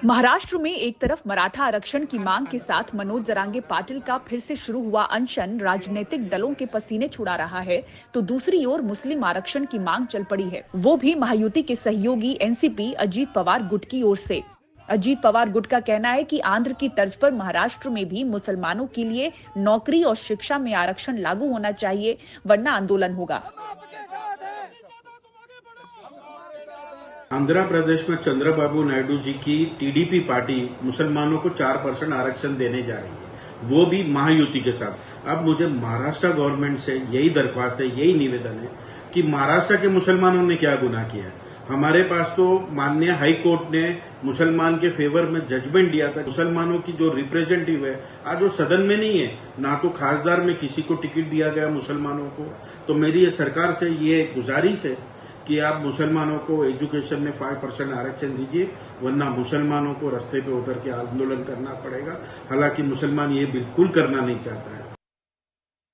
महाराष्ट्र में एक तरफ मराठा आरक्षण की मांग के साथ मनोज जरांगे पाटिल का फिर से शुरू हुआ अनशन राजनीतिक दलों के पसीने छुड़ा रहा है, तो दूसरी ओर मुस्लिम आरक्षण की मांग चल पड़ी है, वो भी महायुति के सहयोगी एनसीपी अजीत पवार गुट की ओर से। अजीत पवार गुट का कहना है कि आंध्र की तर्ज पर महाराष्ट्र में भी मुसलमानों के लिए नौकरी और शिक्षा में आरक्षण लागू होना चाहिए, वरना आंदोलन होगा। आंध्र प्रदेश में चंद्रबाबू नायडू जी की टीडीपी पार्टी मुसलमानों को 4% आरक्षण देने जा रही है, वो भी महायुति के साथ। अब मुझे महाराष्ट्र गवर्नमेंट से यही दरख्वास्त है, यही निवेदन है कि महाराष्ट्र के मुसलमानों ने क्या गुनाह किया है। हमारे पास तो माननीय हाई कोर्ट ने मुसलमान के फेवर में जजमेंट दिया था। मुसलमानों की जो रिप्रेजेंटेटिव है आज वो सदन में नहीं है, ना तो खासदार में किसी को टिकट दिया गया मुसलमानों को। तो मेरी ये सरकार से ये गुजारिश है कि आप मुसलमानों को एजुकेशन में 5% आरक्षण दीजिए, वरना मुसलमानों को रास्ते पे उतर के आंदोलन करना पड़ेगा। हालांकि मुसलमान ये बिल्कुल करना नहीं चाहता है।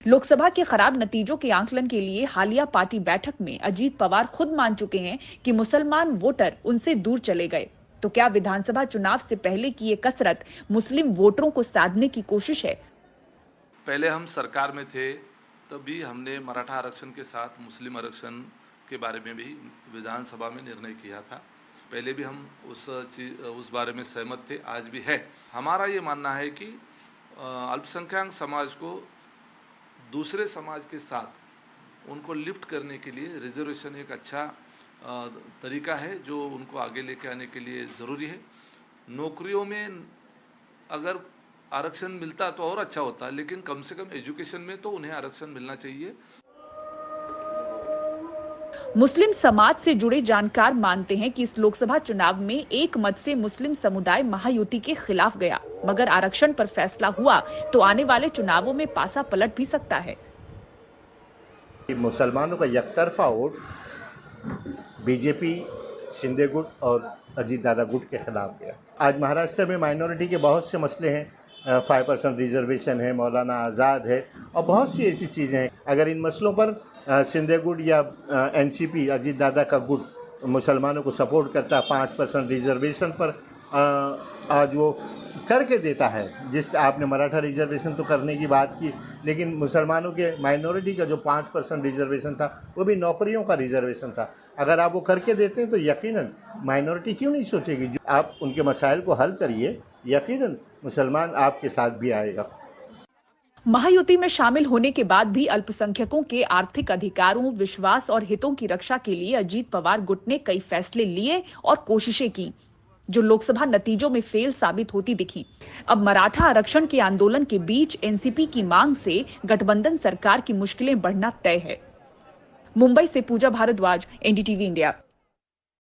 लोकसभा के खराब नतीजों के आंकलन के लिए हालिया पार्टी बैठक में अजीत पवार खुद मान चुके हैं कि मुसलमान वोटर उनसे दूर चले गए। तो क्या विधानसभा चुनाव से पहले की ये कसरत मुस्लिम वोटरों को साधने की कोशिश है? पहले हम सरकार में थे तभी हमने मराठा आरक्षण के साथ मुस्लिम आरक्षण के बारे में भी विधानसभा में निर्णय किया था। पहले भी हम उस बारे में सहमत थे, आज भी है। हमारा ये मानना है कि अल्पसंख्यक समाज को दूसरे समाज के साथ उनको लिफ्ट करने के लिए रिजर्वेशन एक अच्छा तरीका है जो उनको आगे लेके आने के लिए ज़रूरी है। नौकरियों में अगर आरक्षण मिलता तो और अच्छा होता, लेकिन कम से कम एजुकेशन में तो उन्हें आरक्षण मिलना चाहिए। मुस्लिम समाज से जुड़े जानकार मानते हैं कि इस लोकसभा चुनाव में एक मत से मुस्लिम समुदाय महायुति के खिलाफ गया, मगर आरक्षण पर फैसला हुआ तो आने वाले चुनावों में पासा पलट भी सकता है। मुसलमानों का एकतरफा वोट बीजेपी, शिंदे गुट और अजीत दादा गुट के खिलाफ गया। आज महाराष्ट्र में माइनॉरिटी के बहुत से मसले हैं, 5% रिजर्वेशन है, मौलाना आज़ाद है और बहुत सी ऐसी चीज़ें हैं। अगर इन मसलों पर शिंदे गुट या एनसीपी अजीत दादा का गुट मुसलमानों को सपोर्ट करता है, 5% रिजर्वेशन पर आज वो करके देता है। जिस आपने मराठा रिजर्वेशन तो करने की बात की, लेकिन मुसलमानों के माइनॉरिटी का जो 5% रिजर्वेशन था वो भी नौकरियों का रिजर्वेशन था। अगर आप वो करके देते हैं तो यकीनन माइनॉरिटी क्यों नहीं सोचेगी। जो आप उनके मसाइल को हल करिए, यकीनन मुसलमान आपके साथ भी आएगा। महायुति में शामिल होने के बाद भी अल्पसंख्यकों के आर्थिक अधिकारों, विश्वास और हितों की रक्षा के लिए अजीत पवार गुट ने कई फैसले लिए और कोशिशें की, जो लोकसभा नतीजों में फेल साबित होती दिखी। अब मराठा आरक्षण के आंदोलन के बीच एनसीपी की मांग से गठबंधन सरकार की मुश्किलें बढ़ना तय है। मुंबई से पूजा भारद्वाज, एनडीटीवी इंडिया।